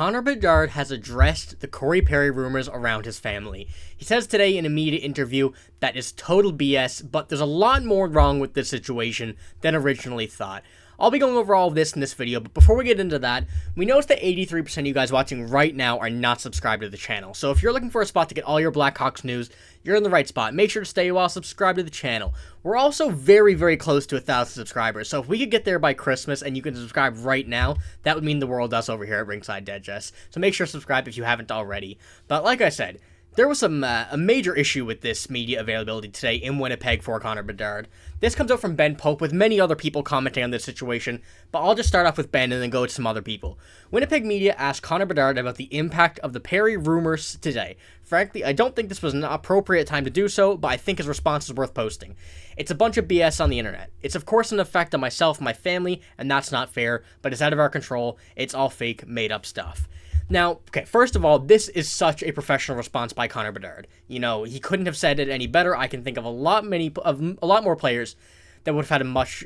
Connor Bedard has addressed the Corey Perry rumors around his family. He says today in a media interview that is total BS, but there's a lot more wrong with this situation than originally thought. I'll be going over all of this in this video, but before we get into that, we noticed that 83% of you guys watching right now are not subscribed to the channel. So if you're looking for a spot to get all your Blackhawks news, you're in the right spot. Make sure to stay while subscribe to the channel. We're also very, very close to 1,000 subscribers, so if we could get there by Christmas and you can subscribe right now, that would mean the world to us over here at Ringside Digest. So make sure to subscribe if you haven't already. But like I said, there was a major issue with this media availability today in Winnipeg for Connor Bedard. This comes out from Ben Pope with many other people commenting on this situation, but I'll just start off with Ben and then go to some other people. Winnipeg media asked Connor Bedard about the impact of the Perry rumors today. Frankly, I don't think this was an appropriate time to do so, but I think his response is worth posting. It's a bunch of BS on the internet. It's of course an effect on myself and my family, and that's not fair, but it's out of our control. It's all fake, made up stuff. Now, okay, first of all, this is such a professional response by Connor Bedard. You know, he couldn't have said it any better. I can think of a lot more players that would have had a much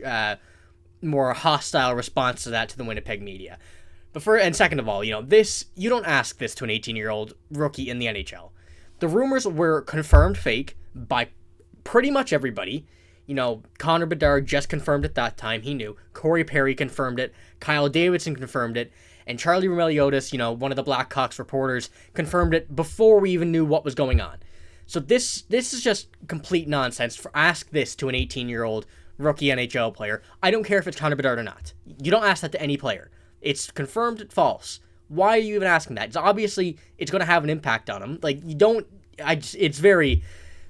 more hostile response to that to the Winnipeg media. And second of all, you don't ask this to an 18-year-old rookie in the NHL. The rumors were confirmed fake by pretty much everybody. You know, Connor Bedard just confirmed at that time. He knew. Corey Perry confirmed it. Kyle Davidson confirmed it. And Charlie Roumeliotis, one of the Blackhawks reporters, confirmed it before we even knew what was going on. So this is just complete nonsense. Ask this to an 18-year-old rookie NHL player. I don't care if it's Connor Bedard or not. You don't ask that to any player. It's confirmed false. Why are you even asking that? It's obviously going to have an impact on him. It's very,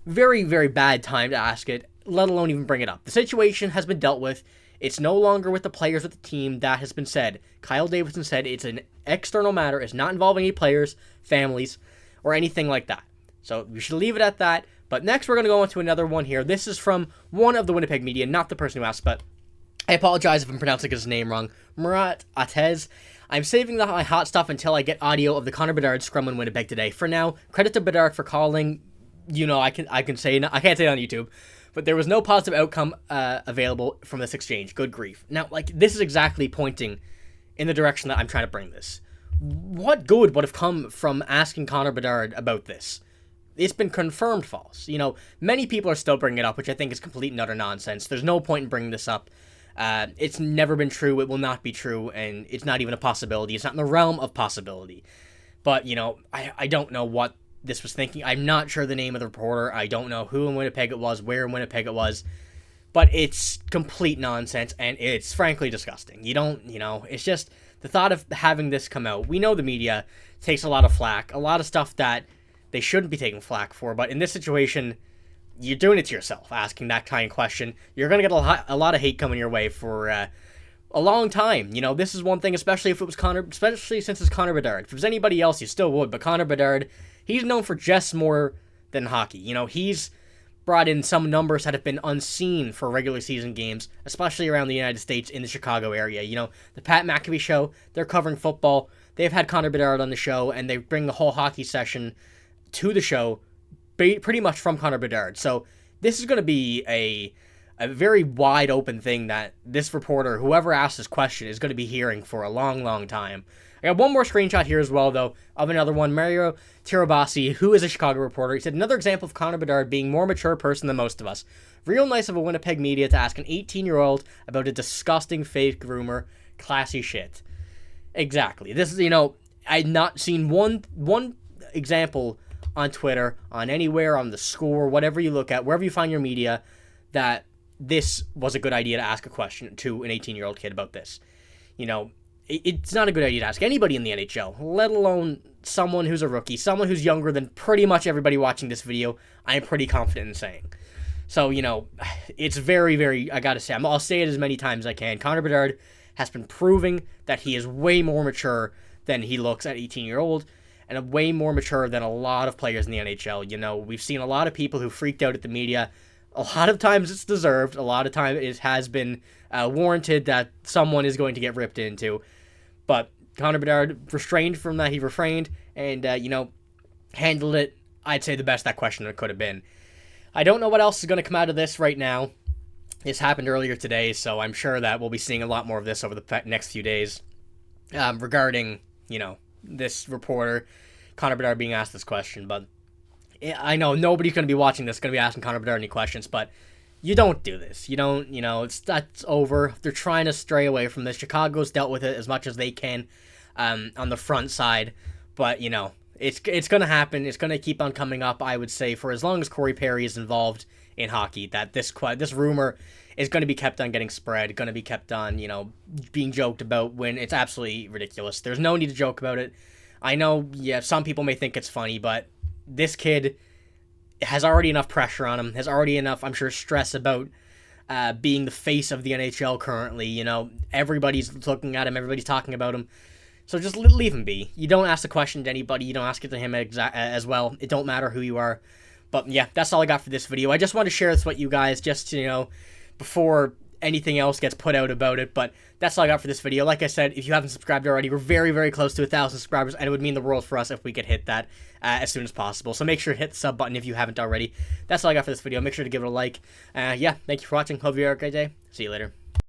very, very bad time to ask it, let alone even bring it up. The situation has been dealt with. It's no longer with the players with the team. That has been said. Kyle Davidson said it's an external matter. It's not involving any players, families, or anything like that. So we should leave it at that. But next we're going to go on to another one here. This is from one of the Winnipeg media, not the person who asked, but I apologize if I'm pronouncing his name wrong. Murat Atez. I'm saving my hot stuff until I get audio of the Connor Bedard scrum in Winnipeg today. For now, credit to Bedard for calling. I can't say it on YouTube. But there was no positive outcome available from this exchange. Good grief. Now, this is exactly pointing in the direction that I'm trying to bring this. What good would have come from asking Connor Bedard about this? It's been confirmed false. Many people are still bringing it up, which I think is complete and utter nonsense. There's no point in bringing this up. It's never been true. It will not be true. And it's not even a possibility. It's not in the realm of possibility. But, I don't know what this was thinking. I'm not sure the name of the reporter. I don't know who in Winnipeg it was, where in Winnipeg it was, but it's complete nonsense, and it's frankly disgusting. It's just the thought of having this come out. We know the media takes a lot of flack, a lot of stuff that they shouldn't be taking flack for, but in this situation, you're doing it to yourself, asking that kind of question. You're going to get a lot of hate coming your way for a long time. This is one thing, especially since it's Connor Bedard. If it was anybody else, you still would, but Connor Bedard, he's known for just more than hockey. He's brought in some numbers that have been unseen for regular season games, especially around the United States in the Chicago area. The Pat McAfee show, they're covering football. They've had Connor Bedard on the show, and they bring the whole hockey session to the show pretty much from Connor Bedard. So this is going to be a very wide open thing that this reporter, whoever asked this question, is going to be hearing for a long, long time. I got one more screenshot here as well, though, of another one. Mario Tirabassi, who is a Chicago reporter, he said, another example of Connor Bedard being more mature person than most of us. Real nice of a Winnipeg media to ask an 18-year-old about a disgusting fake rumor. Classy shit. Exactly. This is, I've not seen one example on Twitter, on anywhere, on the score, whatever you look at, wherever you find your media, that this was a good idea to ask a question to an 18-year-old kid about this. It's not a good idea to ask anybody in the NHL, let alone someone who's a rookie, someone who's younger than pretty much everybody watching this video, I am pretty confident in saying. So, it's very, very, I gotta say, I'll say it as many times as I can. Connor Bedard has been proving that he is way more mature than he looks at 18-year-old, and way more mature than a lot of players in the NHL. We've seen a lot of people who freaked out at the media. A lot of times it's deserved. A lot of times it has been warranted that someone is going to get ripped into. But Connor Bedard restrained from that. He refrained and, handled it, I'd say, the best that question could have been. I don't know what else is going to come out of this right now. This happened earlier today, so I'm sure that we'll be seeing a lot more of this over the next few days regarding, this reporter, Connor Bedard, being asked this question. But I know nobody's going to be watching this, going to be asking Connor Bedard any questions, but you don't do this. You don't, that's over. They're trying to stray away from this. Chicago's dealt with it as much as they can on the front side, but, it's going to happen. It's going to keep on coming up, I would say, for as long as Corey Perry is involved in hockey, that this rumor is going to be kept on getting spread, going to be kept on, being joked about when it's absolutely ridiculous. There's no need to joke about it. I know, some people may think it's funny, but this kid has already enough pressure on him, has already enough, I'm sure, stress about being the face of the NHL currently. Everybody's looking at him, everybody's talking about him. So just leave him be. You don't ask the question to anybody. You don't ask it to him as well. It don't matter who you are. But yeah, that's all I got for this video. I just want to share this with you guys just, before anything else gets put out about it. But that's all I got for this video. Like I said, if you haven't subscribed already, we're very, very close to 1,000 subscribers, and it would mean the world for us if we could hit that as soon as possible. So make sure to hit the sub button if you haven't already. That's all I got for this video. Make sure to give it a like. Yeah, thank you for watching. Hope you have a great day. See you later.